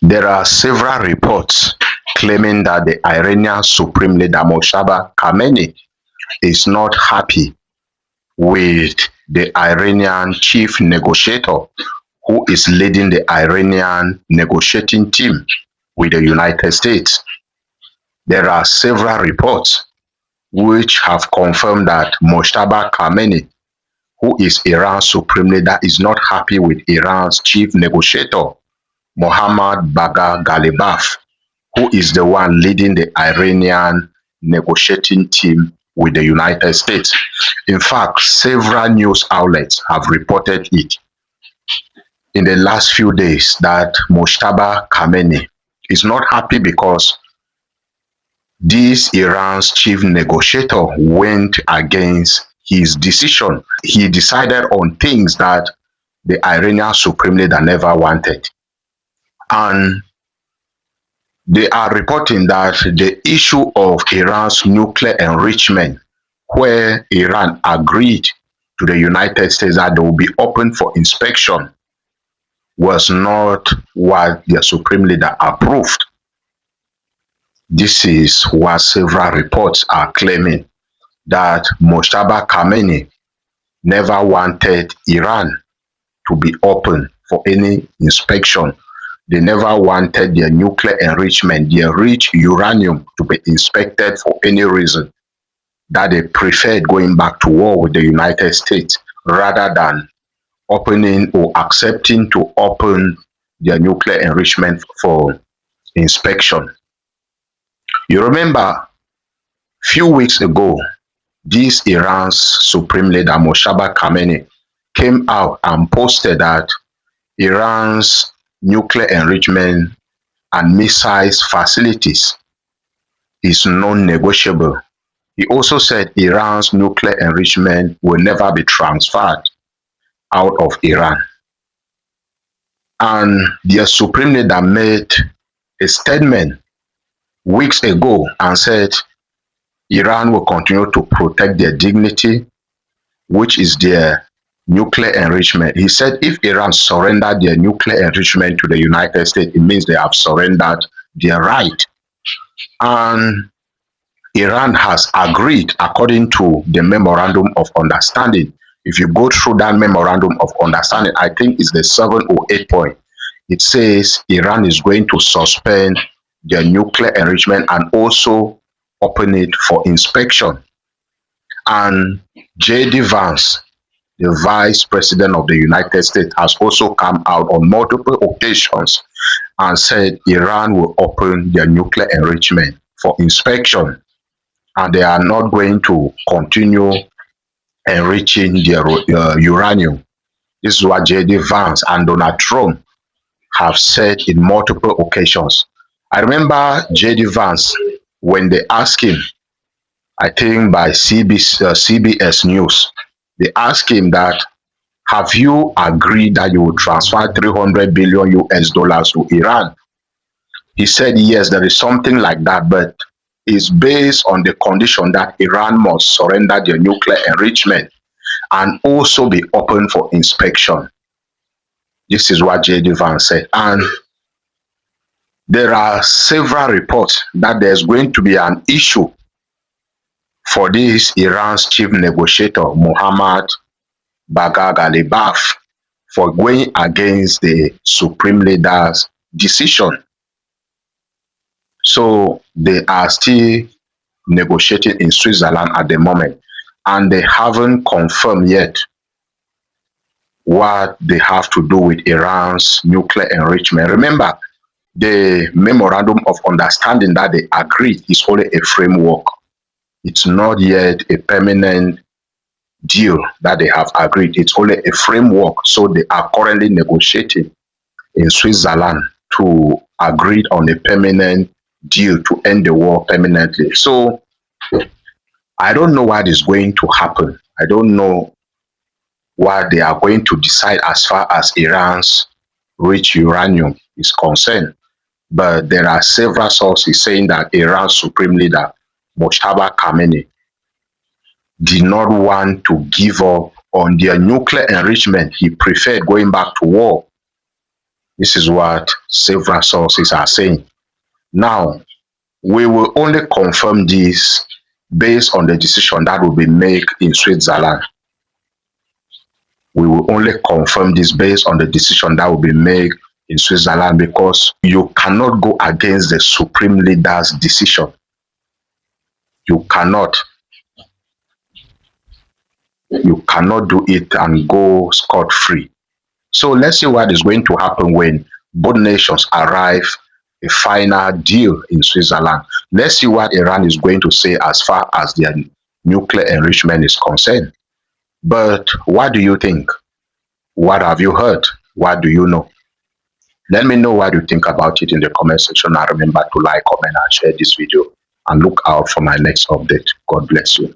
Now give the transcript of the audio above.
There are several reports claiming that the Iranian Supreme Leader Moshtaba Khamenei is not happy with the Iranian chief negotiator who is leading the Iranian negotiating team with the United States. There are several reports which have confirmed that Moshtaba Khamenei, who is Iran's supreme leader, is not happy with Iran's chief negotiator, Mohammad Bagher Ghalibaf, who is the one leading the Iranian negotiating team with the United States. In fact, several news outlets have reported it in the last few days that Moshtaba Khamenei is not happy because this Iran's chief negotiator went against his decision. He decided on things that the Iranian supreme leader never wanted. And they are reporting that the issue of Iran's nuclear enrichment, where Iran agreed to the United States that they will be open for inspection, was not what the supreme leader approved. This is what several reports are claiming, that Moshtaba Khamenei never wanted Iran to be open for any inspection. They never wanted their nuclear enrichment, their rich uranium, to be inspected for any reason. That they preferred going back to war with the United States rather than opening or accepting to open their nuclear enrichment for inspection. You remember, few weeks ago, this Iran's supreme leader, Moshtaba Khamenei, came out and posted that Iran's nuclear enrichment and missiles facilities is non-negotiable. He also said Iran's nuclear enrichment will never be transferred out of Iran. And their supreme leader made a statement weeks ago and said Iran will continue to protect their dignity, which is their nuclear enrichment. He said if Iran surrendered their nuclear enrichment to the United States, it means they have surrendered their right. And Iran has agreed, according to the Memorandum of Understanding. If you go through that Memorandum of Understanding, I think it's the 7 or 8 point. It says Iran is going to suspend their nuclear enrichment and also open it for inspection. And J.D. Vance, the Vice President of the United States, has also come out on multiple occasions and said Iran will open their nuclear enrichment for inspection, and they are not going to continue enriching their uranium. This is what J.D. Vance and Donald Trump have said in multiple occasions. I remember J.D. Vance, when they asked him, I think by CBS News, they asked him that, have you agreed that you will transfer 300 billion US dollars to Iran? He said, yes, there is something like that, but it's based on the condition that Iran must surrender their nuclear enrichment and also be open for inspection. This is what J.D. Vance said. And there are several reports that there's going to be an issue for this Iran's chief negotiator, Mohammad Bagher Ghalibaf, for going against the supreme leader's decision. So they are still negotiating in Switzerland at the moment, and they haven't confirmed yet what they have to do with Iran's nuclear enrichment. Remember, the Memorandum of Understanding that they agreed is only a framework. It's not yet a permanent deal that they have agreed. It's only a framework. So they are currently negotiating in Switzerland to agree on a permanent deal to end the war permanently. So I don't know what is going to happen. I don't know what they are going to decide as far as Iran's rich uranium is concerned. But there are several sources saying that Iran's supreme leader, Moshtaba Khamenei, did not want to give up on their nuclear enrichment. He preferred going back to war This is what several sources are saying. Now, we will only confirm this based on the decision that will be made in Switzerland. We will only confirm this based on the decision that will be made in Switzerland, because you cannot go against the supreme leader's decision. You cannot. You cannot do it and go scot-free. So let's see what is going to happen when both nations arrive a final deal in Switzerland. Let's see what Iran is going to say as far as their nuclear enrichment is concerned. But what do you think? What have you heard? What do you know? Let me know what you think about it in the comment section. And remember to like, comment, and share this video. And look out for my next update. God bless you.